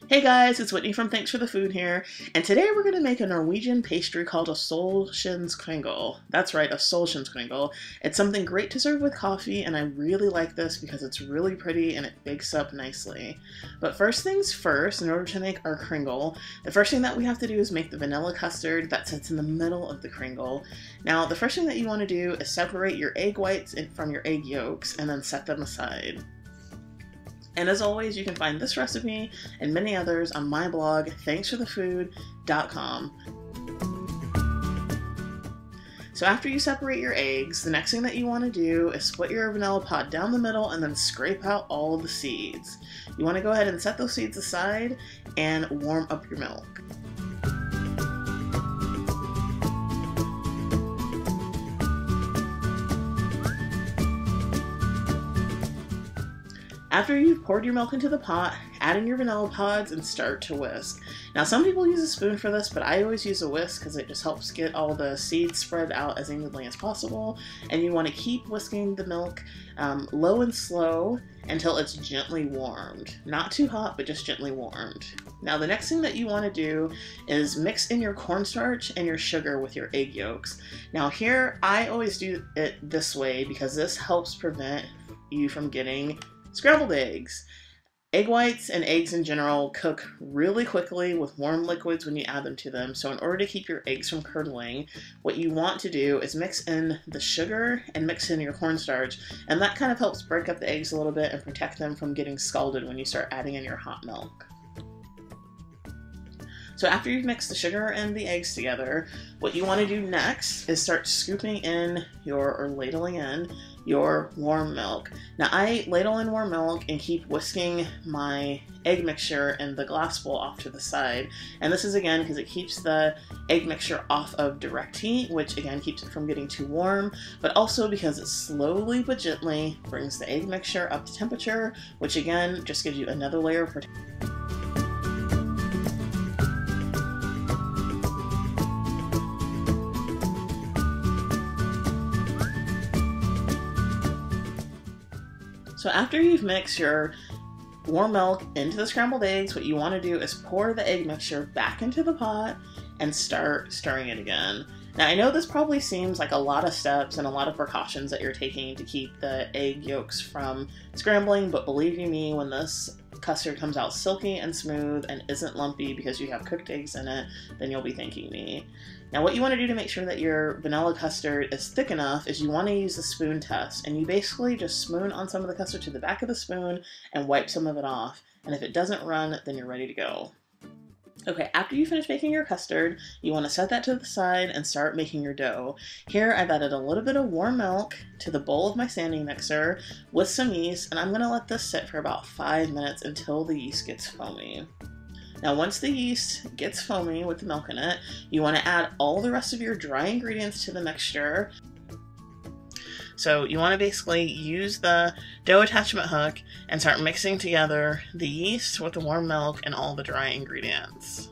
Hey guys, it's Whitney from Thanks for the Food here, and today we're going to make a Norwegian pastry called a Solskinnskringle. That's right, a Solskinnskringle. It's something great to serve with coffee, and I really like this because it's really pretty and it bakes up nicely. But first things first, in order to make our kringle, the first thing that we have to do is make the vanilla custard that sits in the middle of the kringle. Now, the first thing that you want to do is separate your egg whites from your egg yolks and then set them aside. And as always, you can find this recipe and many others on my blog, thanksforthefood.com. So after you separate your eggs, the next thing that you want to do is split your vanilla pod down the middle and then scrape out all of the seeds. You want to go ahead and set those seeds aside and warm up your milk. After you've poured your milk into the pot, add in your vanilla pods and start to whisk. Now some people use a spoon for this, but I always use a whisk because it just helps get all the seeds spread out as evenly as possible. And you want to keep whisking the milk low and slow until it's gently warmed. Not too hot, but just gently warmed. Now the next thing that you want to do is mix in your cornstarch and your sugar with your egg yolks. Now here, I always do it this way because this helps prevent you from getting scrambled eggs. Egg whites and eggs in general cook really quickly with warm liquids when you add them to them, so in order to keep your eggs from curdling, what you want to do is mix in the sugar and mix in your cornstarch, and that kind of helps break up the eggs a little bit and protect them from getting scalded when you start adding in your hot milk. So after you've mixed the sugar and the eggs together, what you want to do next is start scooping in or ladling in your warm milk. Now I ladle in warm milk and keep whisking my egg mixture in the glass bowl off to the side. And this is again because it keeps the egg mixture off of direct heat, which again keeps it from getting too warm, but also because it slowly but gently brings the egg mixture up to temperature, which again just gives you another layer of protection. So after you've mixed your warm milk into the scrambled eggs, what you want to do is pour the egg mixture back into the pot and start stirring it again. Now I know this probably seems like a lot of steps and a lot of precautions that you're taking to keep the egg yolks from scrambling, but believe you me, when this custard comes out silky and smooth and isn't lumpy because you have cooked eggs in it, then you'll be thanking me. Now what you want to do to make sure that your vanilla custard is thick enough is you want to use the spoon test, and you basically just spoon on some of the custard to the back of the spoon and wipe some of it off, and if it doesn't run, then you're ready to go. Okay, after you finish making your custard, you want to set that to the side and start making your dough. Here I've added a little bit of warm milk to the bowl of my standing mixer with some yeast, and I'm going to let this sit for about 5 minutes until the yeast gets foamy. Now once the yeast gets foamy with the milk in it, you want to add all the rest of your dry ingredients to the mixture. So you want to basically use the dough attachment hook and start mixing together the yeast with the warm milk and all the dry ingredients.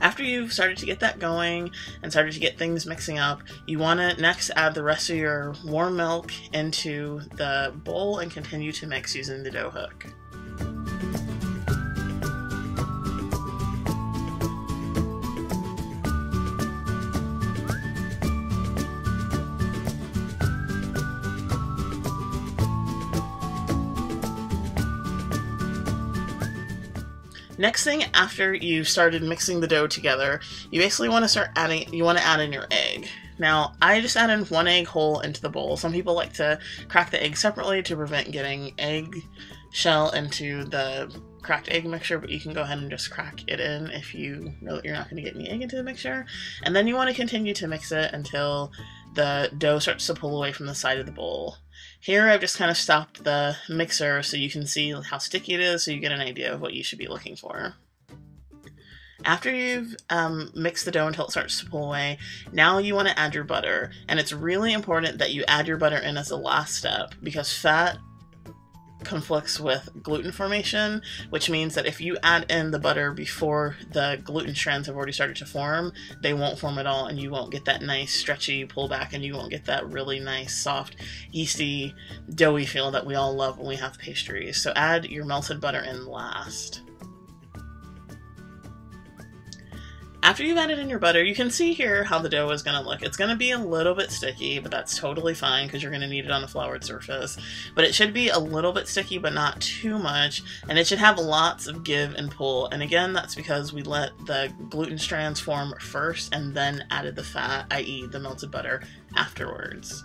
After you've started to get that going and started to get things mixing up, you want to next add the rest of your warm milk into the bowl and continue to mix using the dough hook. Next thing, after you've started mixing the dough together, you basically want to add in your egg. Now, I just add in one egg whole into the bowl. Some people like to crack the egg separately to prevent getting egg shell into the cracked egg mixture, but you can go ahead and just crack it in if you know that you're not going to get any egg into the mixture. And then you want to continue to mix it until the dough starts to pull away from the side of the bowl. Here I've just kind of stopped the mixer so you can see how sticky it is, so you get an idea of what you should be looking for. After you've mixed the dough until it starts to pull away, now you want to add your butter. And it's really important that you add your butter in as the last step because fat conflicts with gluten formation, which means that if you add in the butter before the gluten strands have already started to form, they won't form at all, and you won't get that nice stretchy pullback, and you won't get that really nice soft yeasty doughy feel that we all love when we have pastries. So add your melted butter in last. After you've added in your butter, you can see here how the dough is going to look. It's going to be a little bit sticky, but that's totally fine because you're going to need it on a floured surface. But it should be a little bit sticky, but not too much, and it should have lots of give and pull. And again, that's because we let the gluten strands form first and then added the fat, i.e. the melted butter, afterwards.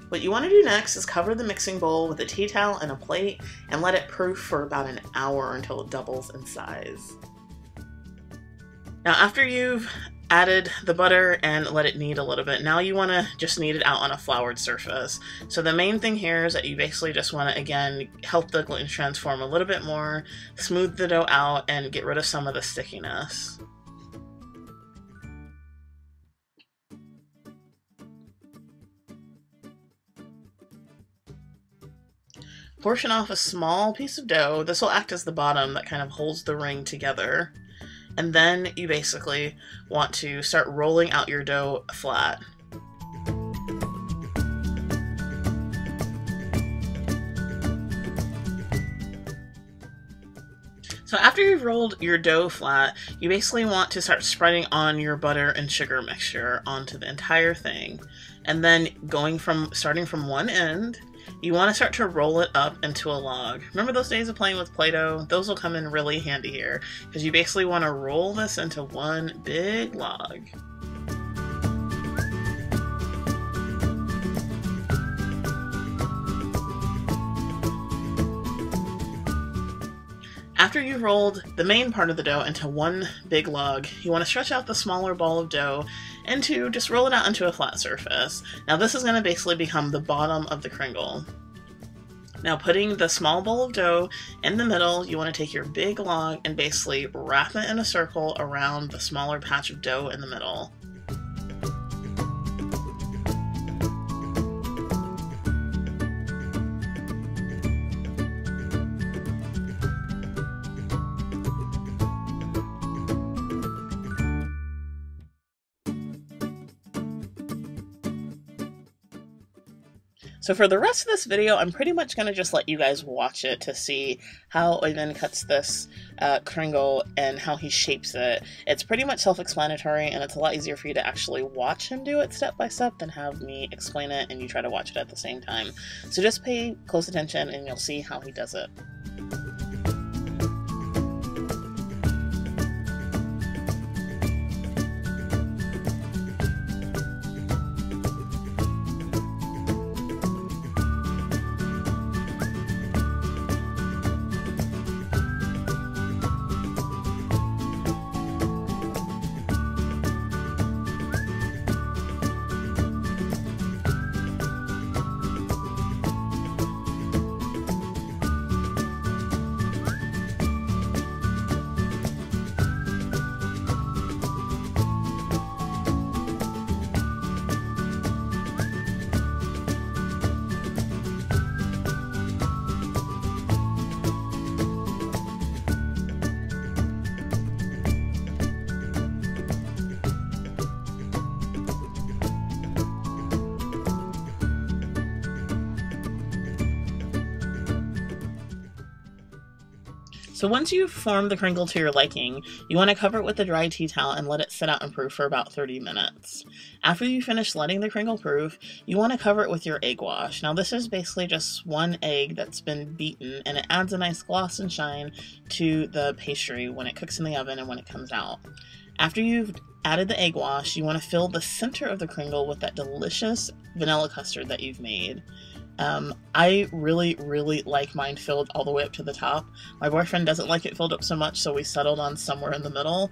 What you want to do next is cover the mixing bowl with a tea towel and a plate and let it proof for about an hour until it doubles in size. Now after you've added the butter and let it knead a little bit, now you want to just knead it out on a floured surface. So the main thing here is that you basically just want to, again, help the gluten strands form a little bit more, smooth the dough out, and get rid of some of the stickiness. Portion off a small piece of dough. This will act as the bottom that kind of holds the ring together. And then you basically want to start rolling out your dough flat. So after you've rolled your dough flat, you basically want to start spreading on your butter and sugar mixture onto the entire thing. And then starting from one end, you want to start to roll it up into a log. Remember those days of playing with Play-Doh? Those will come in really handy here, because you basically want to roll this into one big log. After you've rolled the main part of the dough into one big log, you want to stretch out the smaller ball of dough and just roll it out into a flat surface. Now this is going to basically become the bottom of the kringle. Now putting the small bowl of dough in the middle, you want to take your big log and basically wrap it in a circle around the smaller patch of dough in the middle. So for the rest of this video, I'm pretty much going to just let you guys watch it to see how Oyvind cuts this kringle and how he shapes it. It's pretty much self-explanatory, and it's a lot easier for you to actually watch him do it step by step than have me explain it and you try to watch it at the same time. So just pay close attention and you'll see how he does it. So once you've formed the kringle to your liking, you want to cover it with a dry tea towel and let it sit out and proof for about 30 minutes. After you finish letting the kringle proof, you want to cover it with your egg wash. Now this is basically just one egg that's been beaten, and it adds a nice gloss and shine to the pastry when it cooks in the oven and when it comes out. After you've added the egg wash, you want to fill the center of the kringle with that delicious vanilla custard that you've made. I really like mine filled all the way up to the top. My boyfriend doesn't like it filled up so much, so we settled on somewhere in the middle.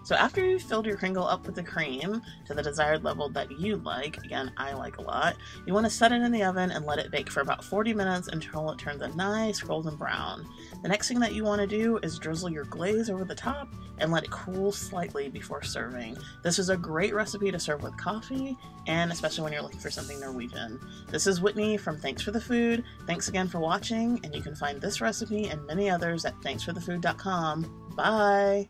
So after you've filled your kringle up with the cream to the desired level that you like, again, I like a lot, you want to set it in the oven and let it bake for about 40 minutes until it turns a nice golden brown. The next thing that you want to do is drizzle your glaze over the top and let it cool slightly before serving. This is a great recipe to serve with coffee, and especially when you're looking for something Norwegian. This is Whitney from Thanks for the Food. Thanks again for watching, and you can find this recipe and many others at thanksforthefood.com. Bye!